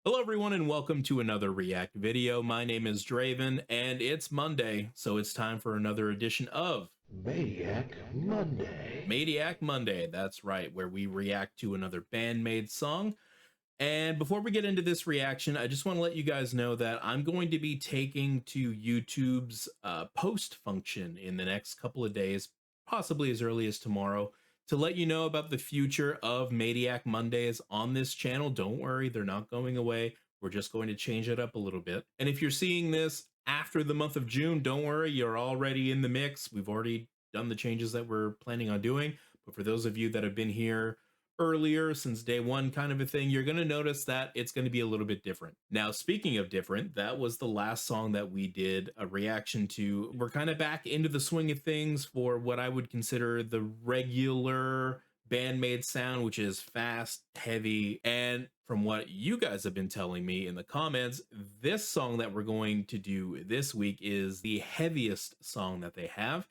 Hello everyone and welcome to another React video. My name is Draven and it's Monday, so it's time for another edition of Maniac Monday. Maniac Monday. That's right, where we react to another Band-Maid song. And before we get into this reaction, I just want to let you guys know that I'm going to be taking to YouTube's post function in the next couple of days, possibly as early as tomorrow, to let you know about the future of Maniac Mondays on this channel. Don't worry, they're not going away. We're just going to change it up a little bit. And if you're seeing this after the month of June, don't worry, you're already in the mix. We've already done the changes that we're planning on doing. But for those of you that have been here earlier, since day one kind of a thing, you're going to notice that it's going to be a little bit different. Now, speaking of different, that was the last song that we did a reaction to. We're kind of back into the swing of things for what I would consider the regular Band-Maid sound, which is fast, heavy, and from what you guys have been telling me in the comments, this song that we're going to do this week is the heaviest song that they have.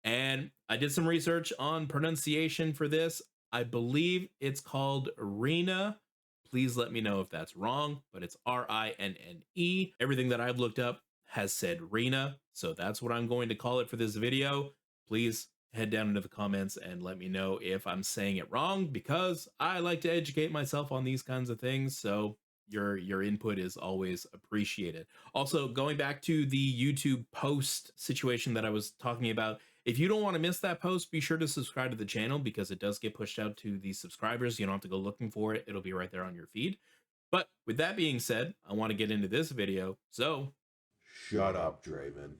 And I did some research on pronunciation for this. I believe it's called Rinne. Please let me know if that's wrong, but it's R-I-N-N-E. Everything that I've looked up has said Rinne, so that's what I'm going to call it for this video. Please head down into the comments and let me know if I'm saying it wrong, because I like to educate myself on these kinds of things, so your input is always appreciated. Also, going back to the YouTube post situation that I was talking about, if you don't want to miss that post, be sure to subscribe to the channel because it does get pushed out to the subscribers. You don't have to go looking for it. It'll be right there on your feed. But with that being said, I want to get into this video. So Shut up, Draven.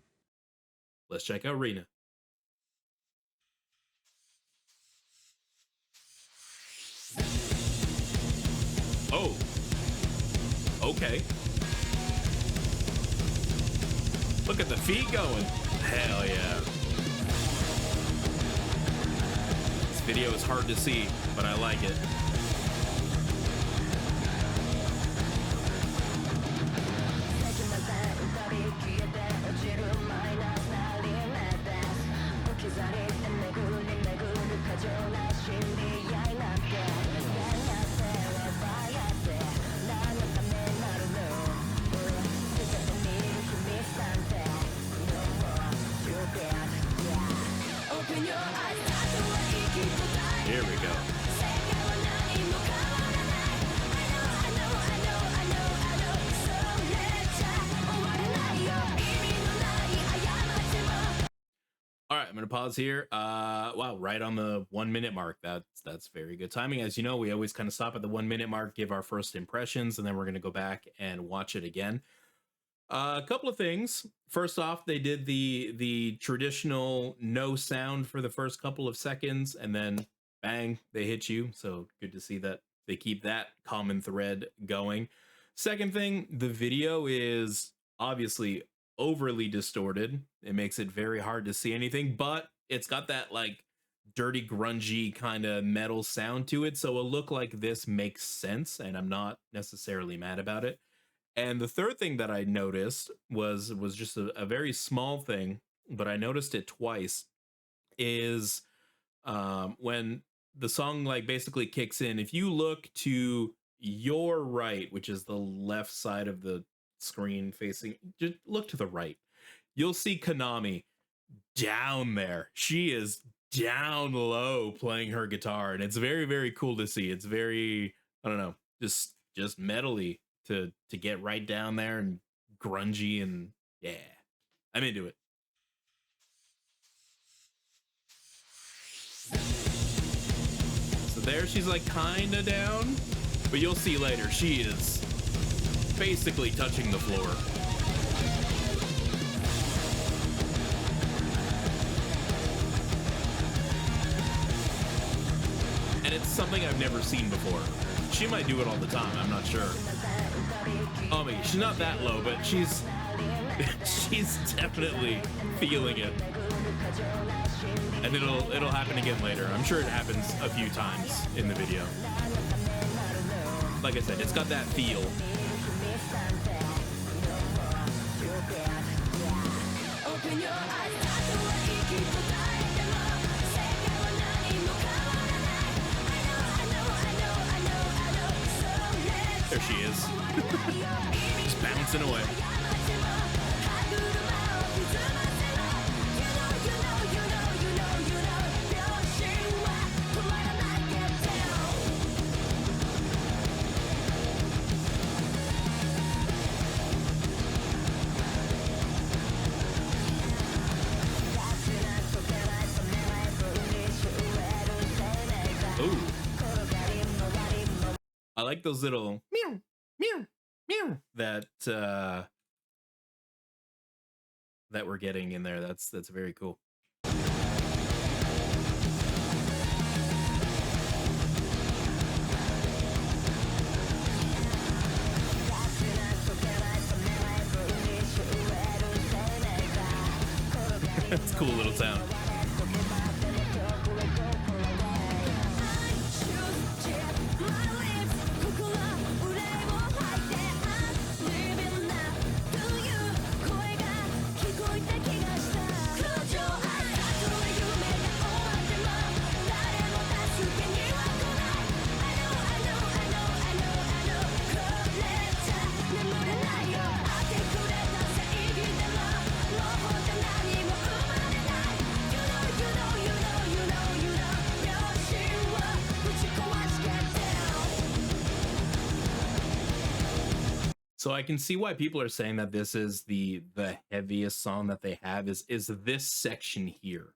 let's check out Rinne. Oh, okay. Look at the feet going. Hell yeah. This video is hard to see, but I like it. Here we go. All right, I'm gonna pause here. Wow, right on the 1 minute mark. That's very good timing. As you know, we always kind of stop at the 1 minute mark, give our first impressions, and then we're gonna go back and watch it again. A couple of things. First off, they did the traditional no sound for the first couple of seconds, and then bang, they hit you. So good to see that they keep that common thread going. Second thing, the video is obviously overly distorted. It makes it very hard to see anything, but it's got that like dirty, grungy kind of metal sound to it. So a look like this makes sense, and I'm not necessarily mad about it. And the third thing that I noticed was just a very small thing, but I noticed it twice, is when the song like basically kicks in, if you look to your right, which is the left side of the screen facing, just look to the right, you'll see Konami down there. She is down low playing her guitar, and it's very, very cool to see. It's very, I don't know, just metally to get right down there and grungy, and yeah, I'm into it. So there she's like kinda down, but you'll see later she is basically touching the floor. And it's something I've never seen before. She might do it all the time, I'm not sure. Oh, I mean, she's not that low, but she's definitely feeling it. And it'll happen again later. I'm sure it happens a few times in the video. Like I said, it's got that feel. There she is. dancing away. Ooh. I like those little meow, meow, meow that we're getting in there. That's very cool. It's a cool little sound. So I can see why people are saying that this is the heaviest song that they have is this section here.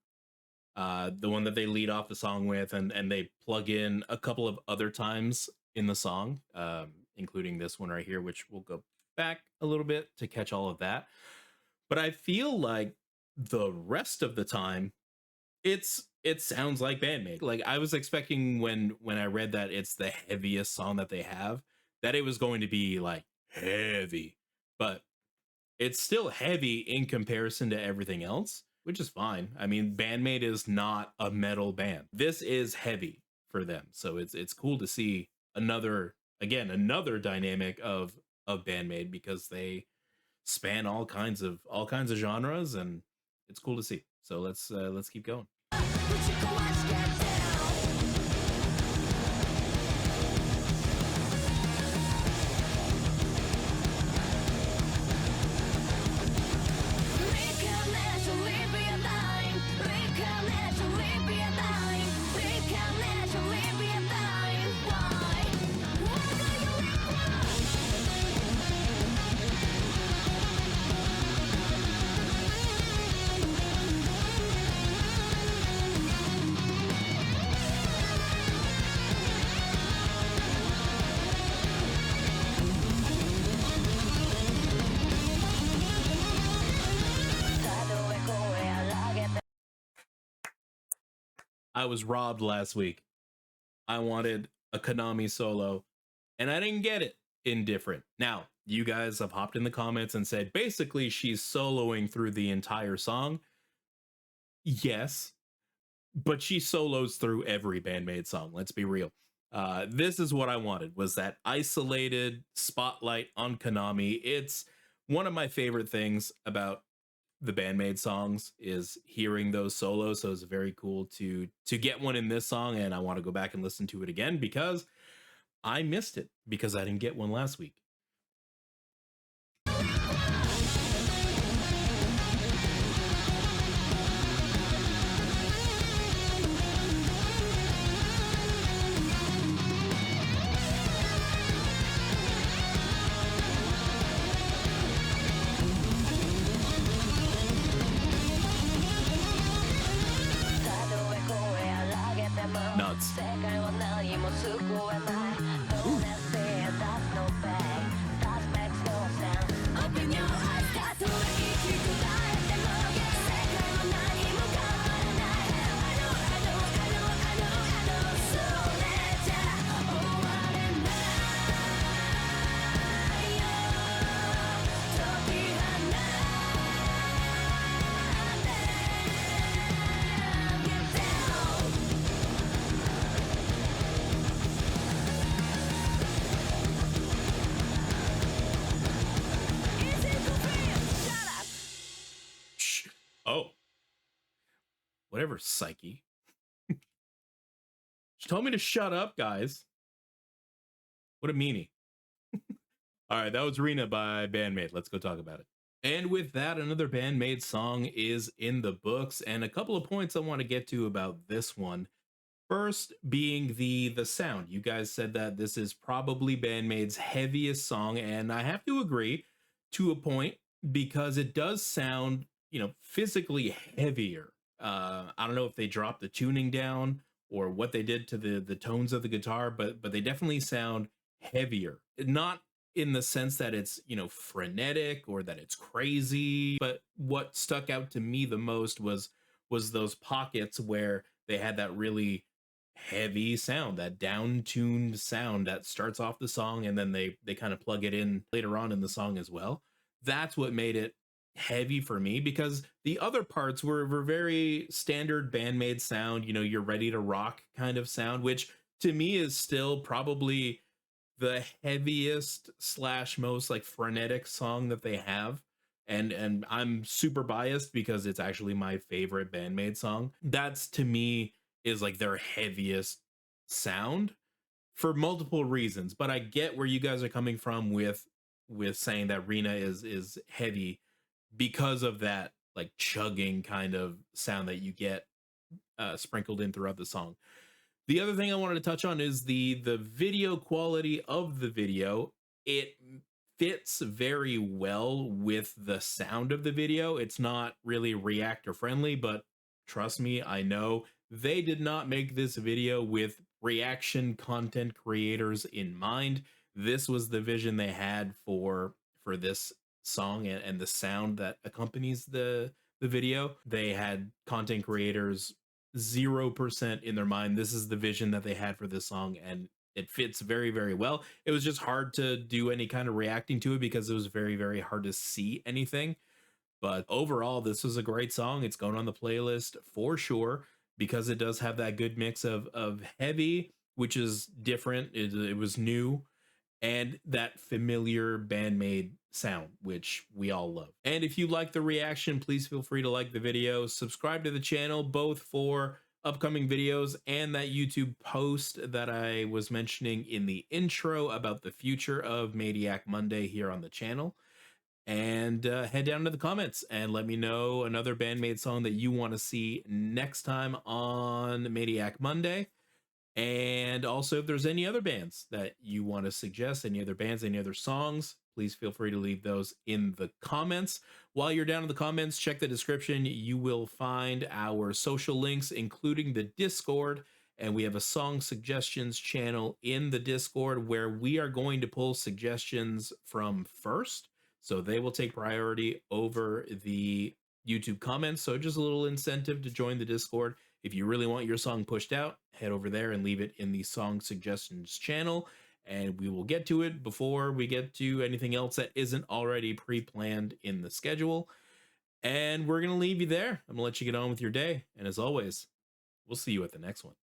The one that they lead off the song with, and they plug in a couple of other times in the song, including this one right here, which we'll go back a little bit to catch all of that. But I feel like the rest of the time it sounds like Band-Maid. Like I was expecting when I read that it's the heaviest song that they have, that it was going to be like heavy, but it's still heavy in comparison to everything else, which is fine. I mean, Band-Maid is not a metal band. This is heavy for them, so it's cool to see another dynamic of Band-Maid, because they span all kinds of genres, and it's cool to see. So let's keep going. I was robbed last week. I wanted a Konami solo, and I didn't get it in Different. Now, you guys have hopped in the comments and said basically she's soloing through the entire song. Yes, but she solos through every Band-Maid song. Let's be real. This is what I wanted, was that isolated spotlight on Konami. It's one of my favorite things about the Band-Maid songs, is hearing those solos. So it's very cool to get one in this song, and I want to go back and listen to it again because I missed it because I didn't get one last week. Nuts. Ooh. Oh, whatever, Psyche. She told me to shut up, guys. What a meanie. All right, that was Rinne by Band-Maid. Let's go talk about it. And with that, another Band-Maid song is in the books, and a couple of points I want to get to about this one. First being the sound. You guys said that this is probably Band-Maid's heaviest song, and I have to agree to a point because it does sound, physically heavier. I don't know if they dropped the tuning down or what they did to the tones of the guitar, but they definitely sound heavier. Not in the sense that it's, frenetic or that it's crazy, but what stuck out to me the most was those pockets where they had that really heavy sound, that down tuned sound that starts off the song, and then they kind of plug it in later on in the song as well. That's what made it heavy for me, because the other parts were very standard Band-Maid sound, you're ready to rock kind of sound, which to me is still probably the heaviest slash most like frenetic song that they have. And I'm super biased because it's actually my favorite Band-Maid song. That's to me is like their heaviest sound for multiple reasons. But I get where you guys are coming from with saying that Rinne is heavy because of that like chugging kind of sound that you get sprinkled in throughout the song. The other thing I wanted to touch on is the video quality of the video. It fits very well with the sound of the video. It's not really reactor friendly, but trust me, I know they did not make this video with reaction content creators in mind. This was the vision they had for this song and the sound that accompanies the video. They had content creators 0% in their mind. This is the vision that they had for this song, and it fits very, very well. It was just hard to do any kind of reacting to it because it was very, very hard to see anything. But overall, this was a great song. It's going on the playlist for sure because it does have that good mix of heavy, which is different. It was new, and that familiar Band-Maid sound, which we all love. And if you like the reaction, please feel free to like the video, subscribe to the channel, both for upcoming videos and that YouTube post that I was mentioning in the intro about the future of Maniac Monday here on the channel. And head down to the comments and let me know another Band-Maid song that you want to see next time on Maniac Monday. And also, if there's any other bands that you want to suggest, any other bands, any other songs, please feel free to leave those in the comments. While you're down in the comments, check the description. You will find our social links, including the Discord. And we have a song suggestions channel in the Discord where we are going to pull suggestions from first. So they will take priority over the YouTube comments. So just a little incentive to join the Discord. If you really want your song pushed out, head over there and leave it in the song suggestions channel, and we will get to it before we get to anything else that isn't already pre-planned in the schedule. And we're going to leave you there. I'm going to let you get on with your day. And as always, we'll see you at the next one.